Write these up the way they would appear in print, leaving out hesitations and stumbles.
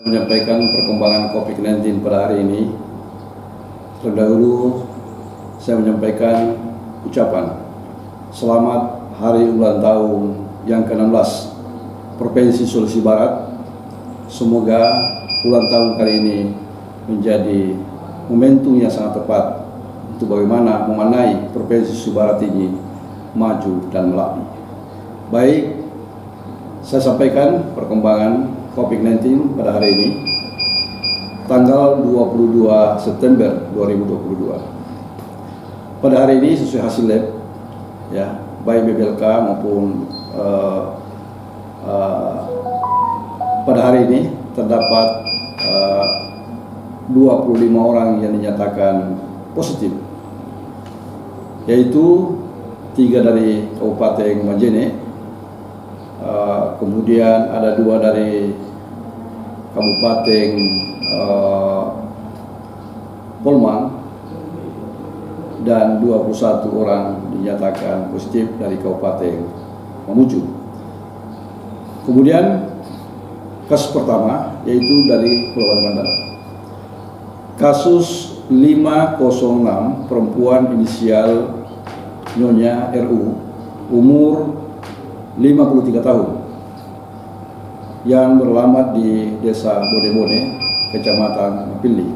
menyampaikan perkembangan COVID-19 pada hari ini. Terdahulu saya menyampaikan ucapan selamat hari ulang tahun yang ke-16 Provinsi Sulawesi Barat. Semoga ulang tahun kali ini menjadi momentum yang sangat tepat untuk bagaimana memaknai Provinsi Sulawesi Barat ini maju dan melati. Baik, saya sampaikan perkembangan COVID-19 pada hari ini, tanggal 22 September 2022. Pada hari ini sesuai hasil lab, ya, baik BBLK maupun pada hari ini terdapat 25 orang yang dinyatakan positif, yaitu 3 dari Kabupaten Majene, kemudian ada 2 dari Kabupaten Polman, dan 21 orang dinyatakan positif dari Kabupaten Mamuju. Kemudian kasus pertama yaitu dari Pulau Mandar. Kasus 506 perempuan inisial Nyonya RU, umur 53 tahun, yang beralamat di Desa Bodebone, Kecamatan Pilih,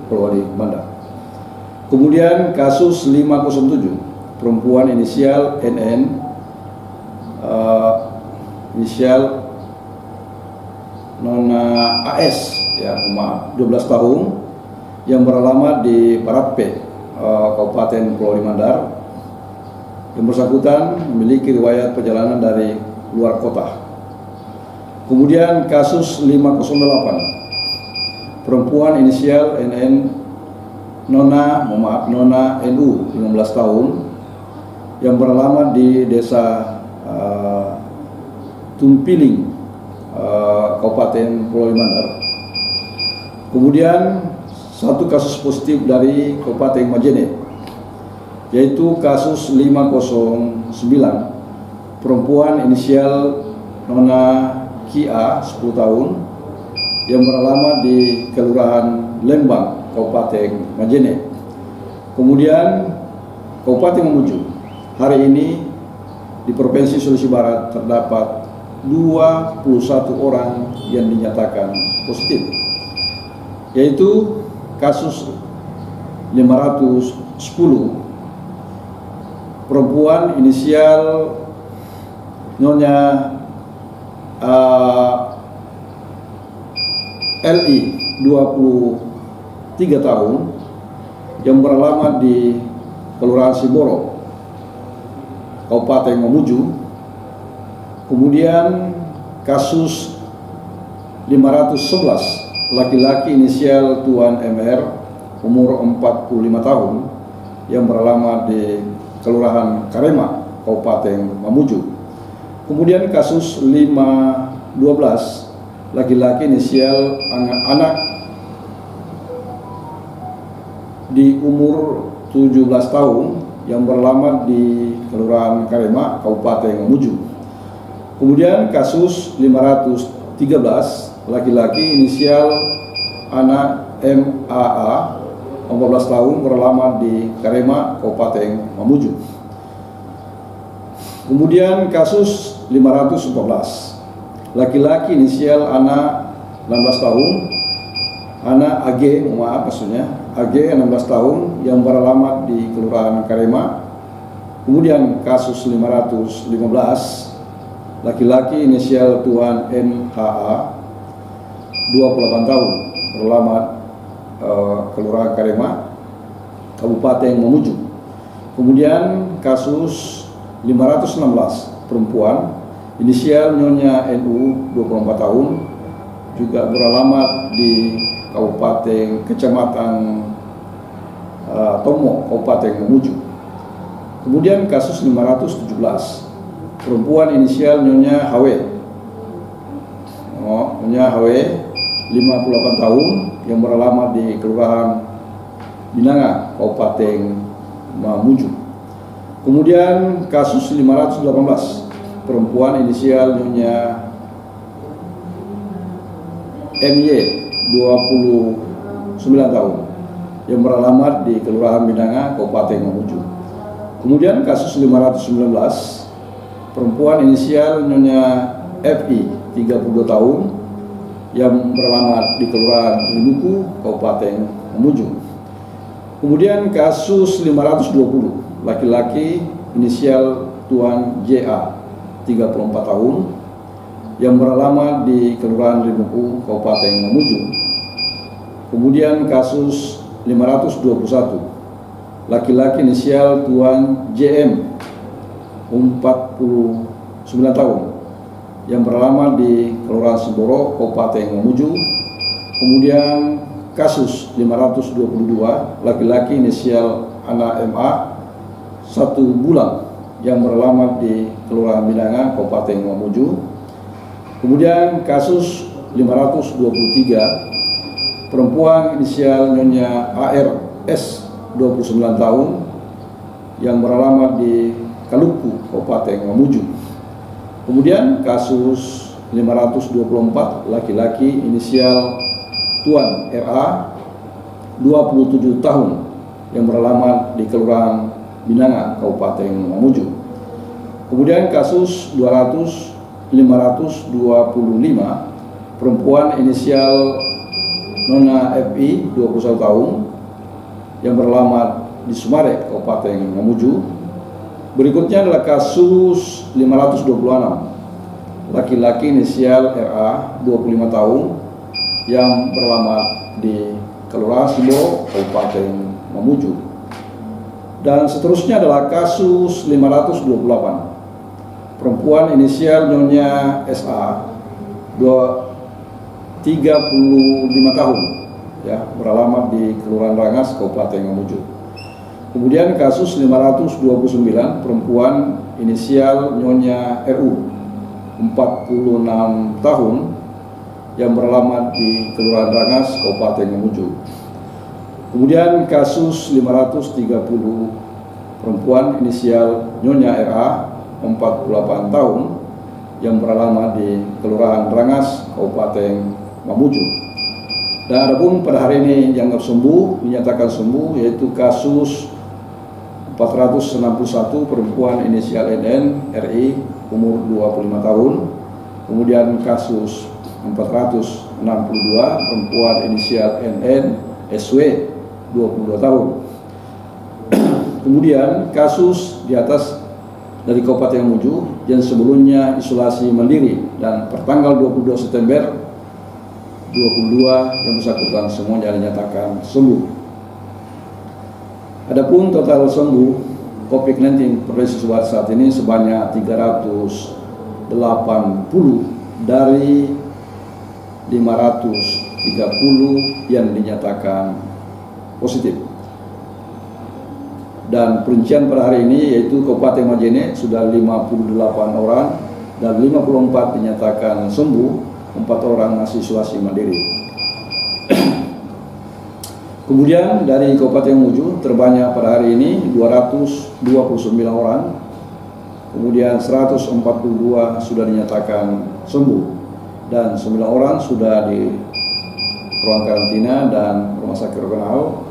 Polewali Mandar. Kemudian kasus 507 perempuan inisial NN, inisial Nona AS, ya, 12 tahun, yang beralamat di Parape, Kabupaten Polewali Mandar. Yang bersangkutan memiliki riwayat perjalanan dari luar kota. Kemudian kasus 508 perempuan inisial NN Nona NU, 15 tahun, yang beralamat di Desa Tumpiling, Kabupaten Polewali Mandar. Kemudian satu kasus positif dari Kabupaten Majene, yaitu kasus 509 perempuan inisial Nona Kia, 10 tahun, yang beralamat di Kelurahan Lembang, Kabupaten Majene. Kemudian Kabupaten Mamuju, hari ini di Provinsi Sulawesi Barat terdapat 21 orang yang dinyatakan positif, yaitu kasus 510 perempuan inisial Nyonya LI, 23 tahun, yang beralamat di Kelurahan Siboro, Kabupaten Mamuju. Kemudian kasus 511 laki-laki inisial Tuan MR, umur 45 tahun, yang beralamat di Kelurahan Karema, Kabupaten Mamuju. Kemudian kasus 512 laki-laki inisial anak di umur 17 tahun, yang beralamat di Kelurahan Karema, Kabupaten Mamuju. Kemudian kasus 513 laki-laki inisial anak MAA, 14 tahun, beralamat di Karema, Kabupaten Mamuju. Kemudian kasus 514 laki-laki inisial anak 16 tahun, anak AG, AG 16 tahun, yang beralamat di Kelurahan Karema. Kemudian kasus 515 laki-laki inisial Tuan NHA, 28 tahun, beralamat Kelurahan Karema, Kabupaten Mamuju. Kemudian kasus 516 perempuan inisial Nyonya NU, 24 tahun, juga beralamat di Kecamatan Tomo, Kabupaten Mamuju. Kemudian kasus 517 perempuan inisial Nyonya HW, Nyonya HW, 58 tahun, yang beralamat di Kelurahan Binanga, Kabupaten Mamuju. Kemudian kasus 518 perempuan inisial Nyonya MY 29 tahun yang beralamat di Kelurahan Minanga, Kabupaten Mamuju. Kemudian kasus 519 perempuan inisial Nyonya FI 32 tahun yang beralamat di Kelurahan Limuku, Kabupaten Mamuju. Kemudian kasus 520 laki-laki inisial Tuan JA 34 tahun yang beralamat di Kelurahan Limuku, Kabupaten Mamuju. Kemudian kasus 521 laki-laki inisial Tuan JM 49 tahun yang beralamat di Kelurahan Semboro, Kabupaten Mamuju. Kemudian kasus 522 laki-laki inisial Ana MA 1 bulan yang beralamat di Kelurahan Minanga, Kabupaten Mamuju. Kemudian kasus 523 perempuan inisial Nyonya ARS 29 tahun yang beralamat di Kaluku, Kabupaten Mamuju. Kemudian kasus 524 laki-laki inisial Tuan RA 27 tahun yang beralamat di Kelurahan Minanga, Kabupaten Mamuju. Kemudian kasus 525 perempuan inisial Nona FI 21 tahun yang beralamat di Sumare, Kabupaten Mamuju. Berikutnya adalah kasus 526 laki-laki inisial RA 25 tahun yang beralamat di Kelurahan Semboro, Kabupaten Mamuju. Dan seterusnya adalah kasus 528 perempuan inisial Nyonya SA 35 tahun ya, beralamat di Kelurahan Rangas, Kabupaten Mamuju. Kemudian kasus 529 perempuan inisial Nyonya RU 46 tahun yang beralamat di Kelurahan Rangas, Kabupaten Mamuju. Kemudian kasus 530 perempuan inisial Nyonya RA 48 tahun yang beralamat di Kelurahan Rangas, Kabupaten Mamuju. Dan adapun pada hari ini dianggap sembuh, dinyatakan sembuh, yaitu kasus 461 perempuan inisial NN RI umur 25 tahun. Kemudian kasus 462 perempuan inisial NN SW 22 tahun. Kemudian kasus di atas dari Kabupaten Mamuju yang sebelumnya isolasi mandiri dan pertanggal 22 September 22 yang bersangkutan semuanya dinyatakan sembuh. Adapun total sembuh COVID-19 Provinsi Sumatera saat ini sebanyak 380 dari 530 yang dinyatakan positif. Dan perincian pada hari ini yaitu Kabupaten Majene sudah 58 orang dan 54 dinyatakan sembuh, 4 orang masih isolasi mandiri. Kemudian dari Kabupaten Mamuju terbanyak pada hari ini 229 orang. Kemudian 142 sudah dinyatakan sembuh dan 9 orang sudah di ruang karantina dan rumah sakit regional,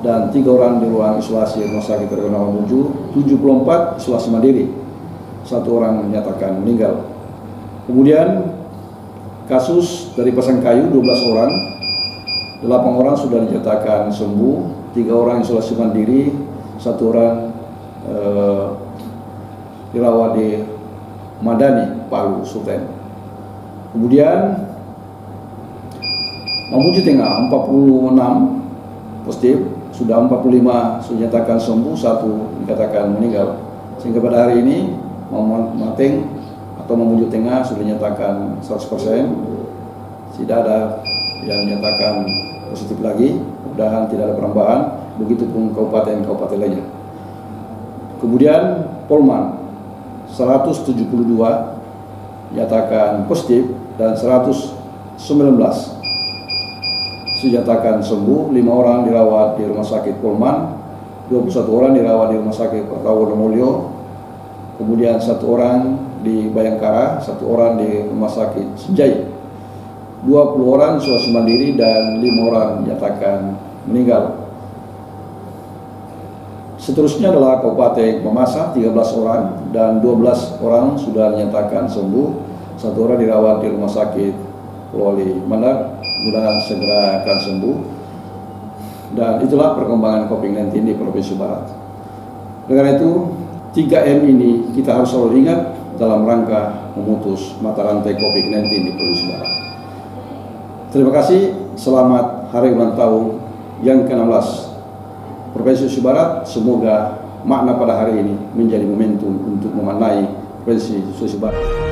dan 3 orang di ruang isolasi rumah sakit regional Mamuju, 74 isolasi mandiri, 1 orang dinyatakan meninggal. Kemudian kasus dari Pasangkayu 12 orang, 8 orang sudah dinyatakan sembuh, 3 orang isolasi mandiri, 1 orang dirawat di Madani, Palu, Sultan. Kemudian Mamuju Tengah 46 positif, sudah 45 sudah dinyatakan sembuh, 1 dikatakan meninggal. Sehingga pada hari ini Mateng atau Mamuju Tengah sudah dinyatakan 100%, tidak ada yang dinyatakan positif lagi, mudah-mudahan tidak ada penambahan, begitupun kabupaten-kabupaten lainnya. Kemudian Polman 172 dinyatakan positif dan 119 dinyatakan sembuh, 5 orang dirawat di Rumah Sakit Polman, 21 orang dirawat di Rumah Sakit Wonomulyo, kemudian 1 orang di Bayangkara, 1 orang di Rumah Sakit Senjai. 20 orang isolasi mandiri dan 5 orang dinyatakan meninggal. Seterusnya adalah Kabupaten Mamasa, 13 orang dan 12 orang sudah dinyatakan sembuh. 1 orang dirawat di Rumah Sakit Polri Mandar, mudah-mudahan segera akan sembuh. Dan itulah perkembangan COVID-19 di Provinsi Barat. Dengan itu, 3M ini kita harus selalu ingat dalam rangka memutus mata rantai COVID-19 di Provinsi Barat. Terima kasih, selamat Hari Ulang Tahun yang ke-16 Provinsi Sulawesi Barat. Semoga makna pada hari ini menjadi momentum untuk memaknai Provinsi Sulawesi Barat.